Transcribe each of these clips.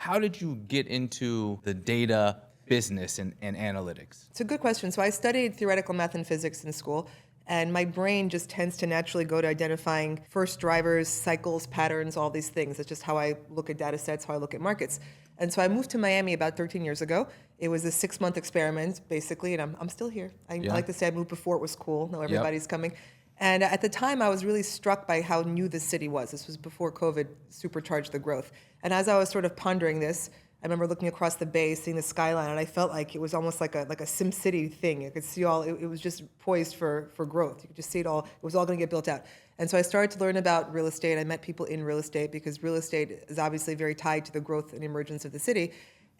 How did you get into the data business and analytics? It's a good question. So I studied theoretical math and physics in school, and my brain just tends to naturally go to identifying first drivers, cycles, patterns, all these things. It's just how I look at data sets, how I look at markets. And so I moved to Miami about 13 years ago. It was a 6-month experiment, basically, and I'm still here. I like to say I moved before it was cool. Now everybody's coming. And at the time, I was really struck by how new the city was. This was before COVID supercharged the growth. And as I was sort of pondering this, I remember looking across the bay, seeing the skyline, and I felt like it was almost like a Sim City thing. I could see it was just poised for growth. You could just see it all. It was all going to get built out. And so I started to learn about real estate. I met people in real estate because real estate is obviously very tied to the growth and emergence of the city.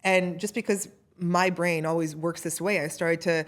And just because my brain always works this way, I started to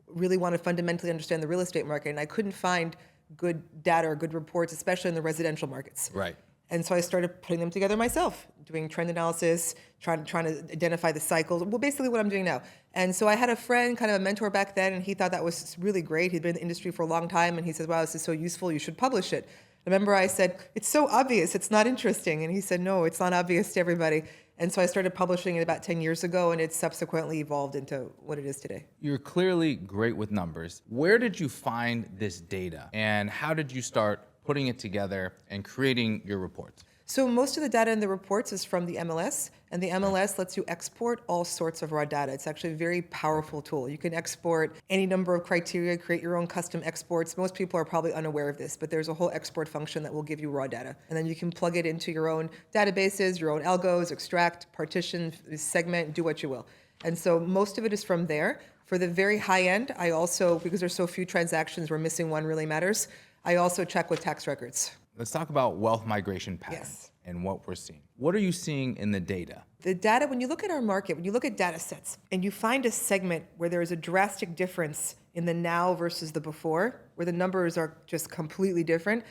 really want to fundamentally understand the real estate market, and I couldn't find good data or good reports, especially in the residential markets. Right. And so I started putting them together myself, doing trend analysis, trying to identify the cycles. Well, basically what I'm doing now. And so I had a friend, kind of a mentor back then, and he thought that was really great. He'd been in the industry for a long time, and he said, wow, this is so useful, you should publish it. I remember I said, it's so obvious, it's not interesting. And he said, no, it's not obvious to everybody. And so I started publishing it about 10 years ago, and it's subsequently evolved into what it is today. You're clearly great with numbers. Where did you find this data, and how did you start putting it together and creating your reports? So most of the data in the reports is from the MLS, and the MLS lets you export all sorts of raw data. It's actually a very powerful tool. You can export any number of criteria, create your own custom exports. Most people are probably unaware of this, but there's a whole export function that will give you raw data. And then you can plug it into your own databases, your own algos, extract, partition, segment, do what you will. And so most of it is from there. For the very high end, I also, because there's so few transactions, we're missing one really matters, I also check with tax records. Let's talk about wealth migration patterns and what we're seeing. What are you seeing in the data? The data, when you look at our market, when you look at data sets, and you find a segment where there is a drastic difference in the now versus the before, where the numbers are just completely different,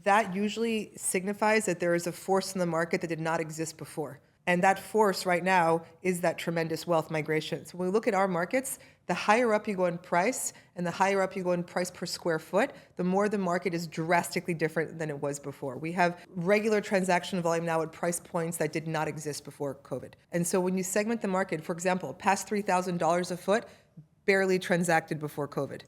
that usually signifies that there is a force in the market that did not exist before. And that force right now is that tremendous wealth migration. So when we look at our markets, the higher up you go in price and the higher up you go in price per square foot, the more the market is drastically different than it was before. We have regular transaction volume now at price points that did not exist before COVID. And so when you segment the market, for example, past $3,000 a foot, barely transacted before COVID.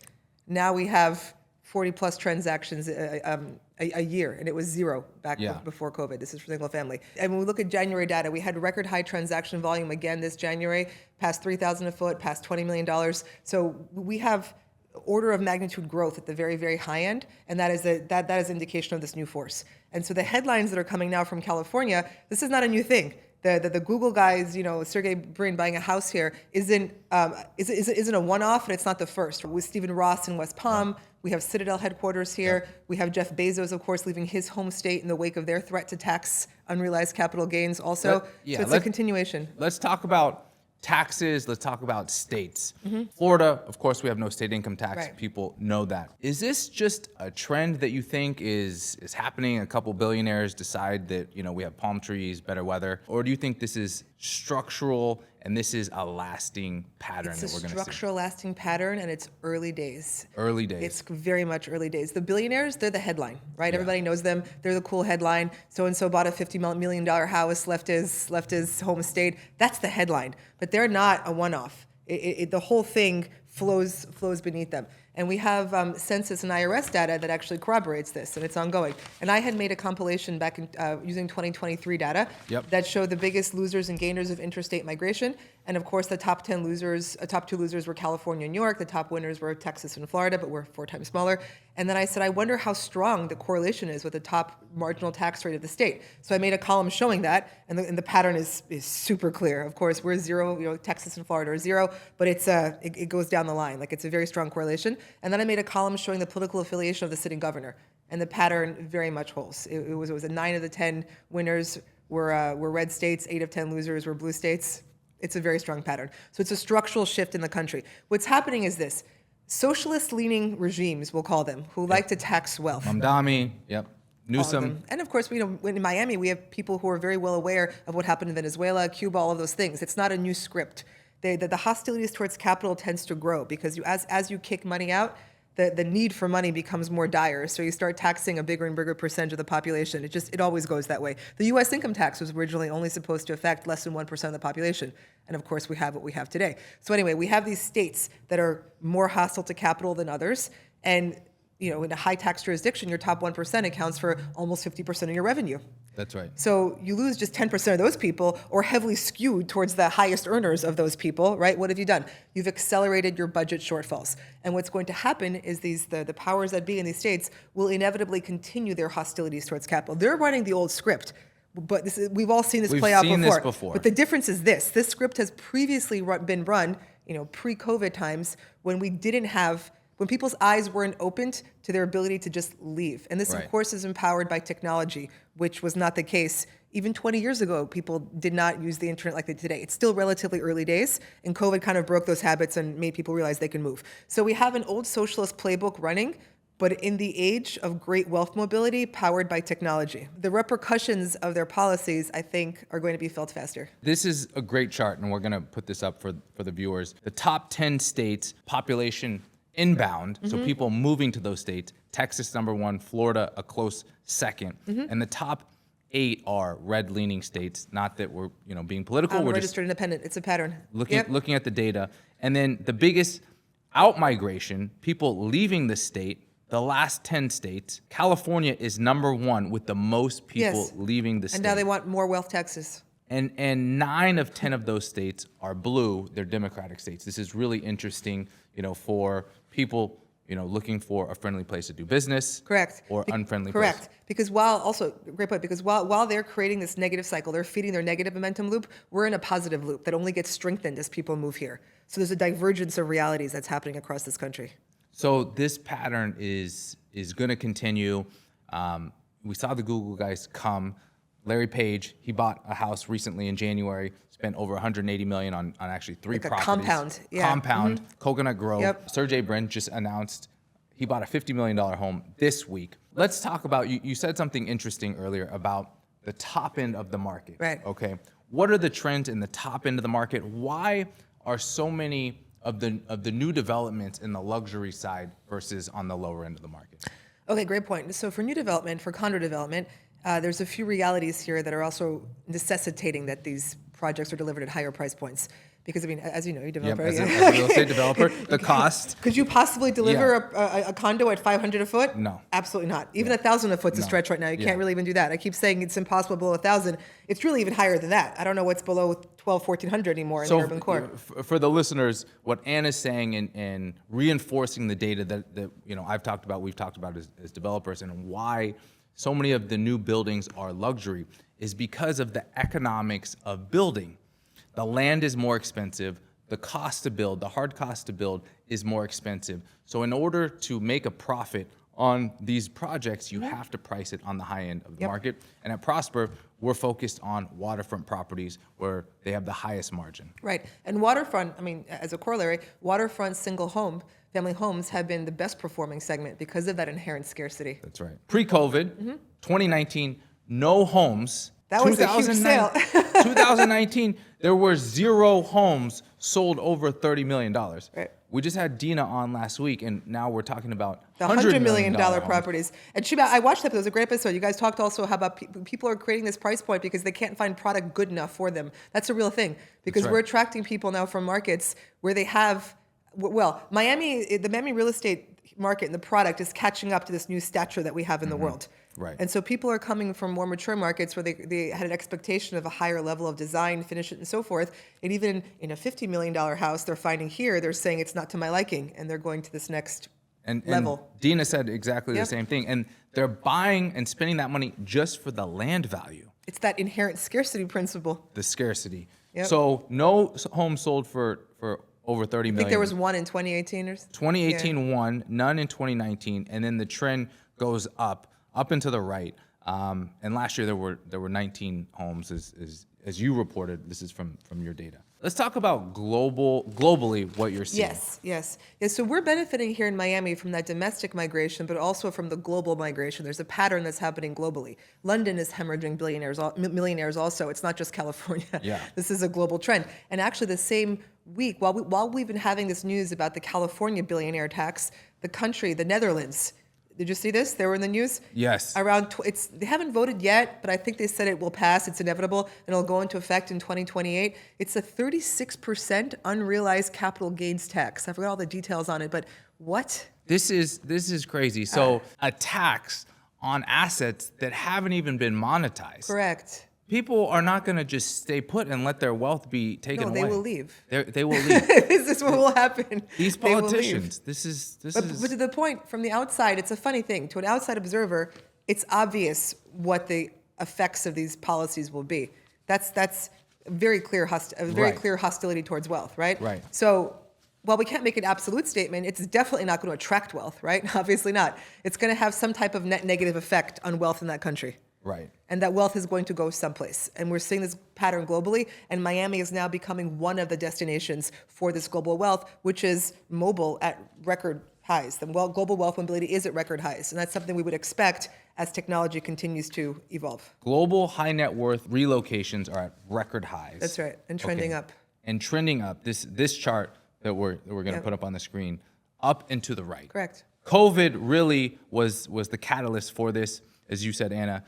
Now we have 40 plus transactions a year, and it was zero back before COVID. This is for single family. And when we look at January data, we had record high transaction volume again this January, past 3,000 a foot, past $20 million. So we have order of magnitude growth at the very, very high end, and that is an indication of this new force. And so the headlines that are coming now from California, this is not a new thing. The Google guys, Sergey Brin buying a house here isn't a one-off, and it's not the first. With Stephen Ross in West Palm, we have Citadel headquarters here. We have Jeff Bezos, of course, leaving his home state in the wake of their threat to tax unrealized capital gains also. So it's a continuation. Let's talk about taxes. Let's talk about states. Florida, of course, we have no state income tax. Right. People know that. Is this just a trend that you think is happening? A couple billionaires decide that, we have palm trees, better weather, or do you think this is structural and this is a lasting pattern that we're going to see? It's a structural lasting pattern, and it's early days. Early days. It's very much early days. The billionaires, they're the headline, right? Yeah. Everybody knows them. They're the cool headline. So-and-so bought a $50 million house, left his home state. That's the headline. But they're not a one-off. The whole thing flows beneath them. And we have census and IRS data that actually corroborates this, and it's ongoing. And I had made a compilation back in using 2023 data that showed the biggest losers and gainers of interstate migration. And of course, the top 2 losers were California and New York. The top winners were Texas and Florida, but we're 4 times smaller. And then I said, I wonder how strong the correlation is with the top marginal tax rate of the state. So I made a column showing that, and the pattern is super clear. Of course, we're 0, Texas and Florida are 0, but it goes down the line. Like, it's a very strong correlation. And then I made a column showing the political affiliation of the sitting governor, and the pattern very much holds. It was a 9 of the 10 winners were red states, 8 of 10 losers were blue states. It's a very strong pattern. So it's a structural shift in the country. What's happening is this. Socialist-leaning regimes, we'll call them, who like to tax wealth. Mamdani, Newsom. And of course, in Miami, we have people who are very well aware of what happened in Venezuela, Cuba, all of those things. It's not a new script. The hostilities towards capital tends to grow because as you kick money out, the need for money becomes more dire. So you start taxing a bigger and bigger percentage of the population. It always goes that way. The U.S. income tax was originally only supposed to affect less than 1% of the population. And of course, we have what we have today. So anyway, we have these states that are more hostile to capital than others. And in a high tax jurisdiction, your top 1% accounts for almost 50% of your revenue. That's right. So you lose just 10% of those people, or heavily skewed towards the highest earners of those people, right? What have you done? You've accelerated your budget shortfalls. And what's going to happen is the powers that be in these states will inevitably continue their hostilities towards capital. They're running the old script. But we've all seen this play out before. This before. But the difference is this. This script has previously been run, pre-COVID times, when people's eyes weren't opened to their ability to just leave. And this, Right. of course, is empowered by technology, which was not the case. Even 20 years ago, people did not use the internet like they do today. It's still relatively early days, and COVID kind of broke those habits and made people realize they can move. So we have an old socialist playbook running, but in the age of great wealth mobility powered by technology. The repercussions of their policies, I think, are going to be felt faster. This is a great chart, and we're going to put this up for the viewers. The top 10 states, population inbound, so people moving to those states. Texas number 1, Florida a close second, and the top 8 are red-leaning states. Not that we're being political. We're just Registered independent. It's a pattern. looking at the data, and then the biggest out migration, people leaving the state. The last 10 states, California is number 1 with the most people leaving the state. And now they want more wealth taxes. And 9 of 10 of those states are blue. They're Democratic states. This is really interesting, for people, looking for a friendly place to do business. Correct. Or unfriendly Correct. place. Because great point, because while they're creating this negative cycle, they're feeding their negative momentum loop, we're in a positive loop that only gets strengthened as people move here. So there's a divergence of realities that's happening across this country. So this pattern is going to continue. We saw the Google guys come. Larry Page, he bought a house recently in January, spent over $180 million on actually 3 Like a properties. compound, yeah. Compound, Coconut Grove. Yep. Sergey Brin just announced he bought a $50 million home this week. Let's talk about, you said something interesting earlier about the top end of the market. Right. Okay. What are the trends in the top end of the market? Why are so many of the new developments in the luxury side versus on the lower end of the market? Okay, great point. So for new development, for condo development, there's a few realities here that are also necessitating that these projects are delivered at higher price points. Because, as you know, you're a developer. As a real estate developer, the cost. Could you possibly deliver a condo at $500 a foot? No. Absolutely not. Even $1,000 a foot's a stretch right now. You can't really even do that. I keep saying it's impossible below $1,000. It's really even higher than that. I don't know what's below $1,200, $1,400 anymore in the urban core. For the listeners, what Anna's saying and reinforcing the data that I've talked about, we've talked about as developers, and why so many of the new buildings are luxury is because of the economics of building. The land is more expensive. The cost to build, the hard cost to build, is more expensive. So in order to make a profit on these projects, you have to price it on the high end of the market. And at Prosper, we're focused on waterfront properties where they have the highest margin. Right. And waterfront, as a corollary, waterfront family homes have been the best performing segment because of that inherent scarcity. That's right. Pre-COVID, 2019, no homes. That was a huge sale. 2019, there were 0 homes sold over $30 million. Right. We just had Dina on last week, and now we're talking about The $100 million homes. properties. And Shiba, I watched that. It was a great episode. You guys talked also how about people are creating this price point because they can't find product good enough for them. That's a real thing because we're attracting people now from markets where they have, the Miami real estate market and the product is catching up to this new stature that we have in the world. Right. And so people are coming from more mature markets where they had an expectation of a higher level of design, finish it, and so forth. And even in a $50 million house they're finding here, they're saying it's not to my liking, and they're going to this next level. And Dina said exactly the same thing. And they're buying and spending that money just for the land value. It's that inherent scarcity principle. The scarcity. Yep. So no home sold for over 30 million. I think there was one in 2018 or 2018 one, none in 2019, and then the trend goes up and to the right. And last year there were 19 homes, as you reported. This is from your data. Let's talk about globally what you're seeing. Yes. So we're benefiting here in Miami from that domestic migration, but also from the global migration. There's a pattern that's happening globally. London is hemorrhaging millionaires also. It's not just California. Yeah. This is a global trend. And actually the same week, while we've been having this news about the California billionaire tax, The country, the Netherlands. Did you see this? They were in the news. Yes. They haven't voted yet, but I think they said it will pass. It's inevitable, and it'll go into effect in 2028. It's a 36% unrealized capital gains tax. I forgot all the details on it, but what? This is crazy. So a tax on assets that haven't even been monetized. Correct. People are not going to just stay put and let their wealth be taken away. No, they will leave. They will leave. This is what will happen. These They will leave. politicians. This is. But to the point, from the outside, it's a funny thing. To an outside observer, it's obvious what the effects of these policies will be. That's very clear, clear hostility towards wealth, right? Right. So while we can't make an absolute statement, it's definitely not going to attract wealth, right? Obviously not. It's going to have some type of net negative effect on wealth in that country. Right. And that wealth is going to go someplace. And we're seeing this pattern globally, and Miami is now becoming one of the destinations for this global wealth, which is mobile at record highs. The global wealth mobility is at record highs, and that's something we would expect as technology continues to evolve. Global high net worth relocations are at record highs. That's right, and trending Okay. up. And trending up. This chart that we're going to Yep. put up on the screen, up and to the right. Correct. COVID really was the catalyst for this, as you said, Anna.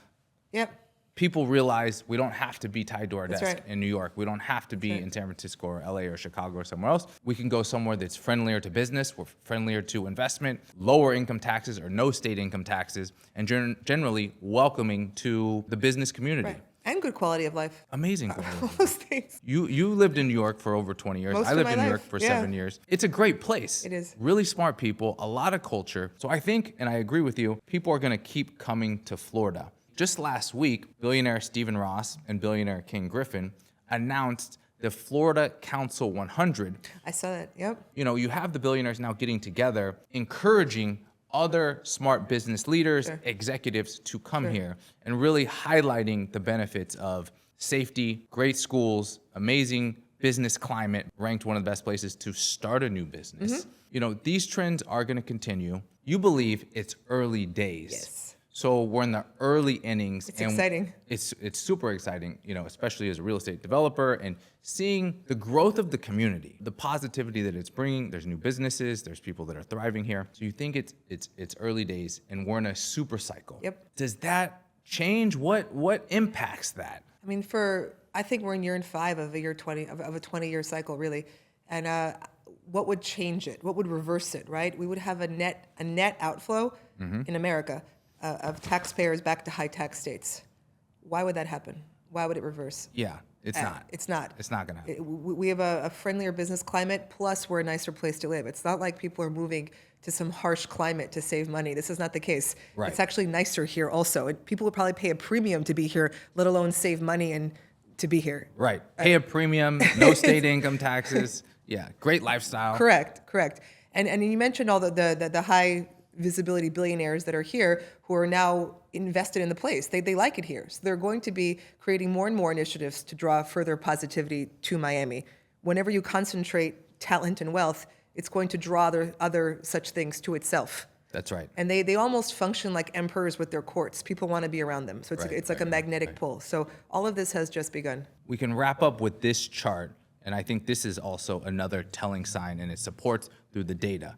Yep. People realize we don't have to be tied to our That's desk right. in New York. We don't have to be right. in San Francisco or LA or Chicago or somewhere else. We can go somewhere that's friendlier to business, we're friendlier to investment, lower income taxes or no state income taxes, and generally welcoming to the business community. Right. And good quality of life. Amazing quality. All those things. You lived in New York for over 20 years. Most I of lived my in New York life, for yeah. 7 years. It's a great place. It is. Really smart people, a lot of culture. So I think, and I agree with you, people are going to keep coming to Florida. Just last week, billionaire Stephen Ross and billionaire King Griffin announced the Florida Council 100. I saw that. Yep. You know, you have the billionaires now getting together, encouraging other smart business leaders, Sure. executives to come here and really highlighting the benefits of safety, great schools, amazing business climate, ranked one of the best places to start a new business. Mm-hmm. You know, these trends are going to continue. You believe it's early days. Yes. So we're in the early innings. It's exciting. It's super exciting, you know, especially as a real estate developer and seeing the growth of the community, the positivity that it's bringing. There's new businesses, there's people that are thriving here. So you think it's early days and we're in a super cycle. Yep. Does that change? What impacts that? I mean, I think we're in year 5 of a 20-year cycle, really. And what would change it? What would reverse it, right? We would have a net outflow in America of taxpayers back to high tax states. Why would that happen? Why would it reverse? Yeah, it's not. It's not. It's not going to happen. We have a friendlier business climate, plus we're a nicer place to live. It's not like people are moving to some harsh climate to save money. This is not the case. Right. It's actually nicer here also. People would probably pay a premium to be here, let alone save money and to be here. Right. Pay a premium, no state income taxes. Yeah, great lifestyle. Correct. And you mentioned all the high visibility billionaires that are here who are now invested in the place. They like it here. So they're going to be creating more and more initiatives to draw further positivity to Miami. Whenever you concentrate talent and wealth, it's going to draw other such things to itself. That's right. And they almost function like emperors with their courts. People want to be around them. So it's like a magnetic pull. So all of this has just begun. We can wrap up with this chart, and I think this is also another telling sign, and it supports through the data.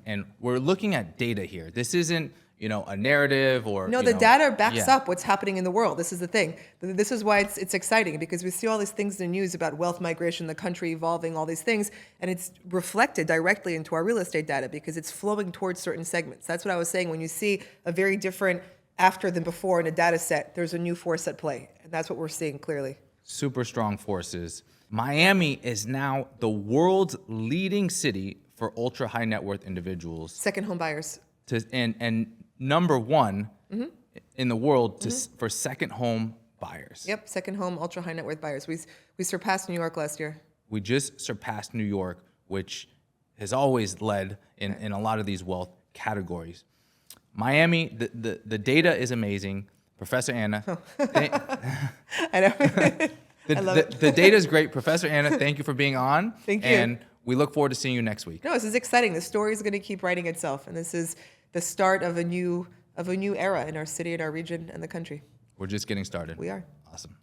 And we're looking at data here. This isn't, you know, a narrative or No, the data backs up what's happening in the world. This is the thing. This is why it's exciting, because we see all these things in the news about wealth migration, the country evolving, all these things, and it's reflected directly into our real estate data because it's flowing towards certain segments. That's what I was saying. When you see a very different after than before in a data set, there's a new force at play, and that's what we're seeing clearly. Super strong forces. Miami is now the world's leading city for ultra high net worth individuals. Second home buyers. And number one in the world for second home buyers. Yep, second home, ultra high net worth buyers. We surpassed New York last year. We just surpassed New York, which has always led in a lot of these wealth categories. Miami, the data is amazing. Professor Anna. I know. I love it. The data is great. Professor Anna, thank you for being on. Thank you. And we look forward to seeing you next week. No, this is exciting. The story is going to keep writing itself, and this is the start of a new era in our city, in our region, and the country. We're just getting started. We are. Awesome.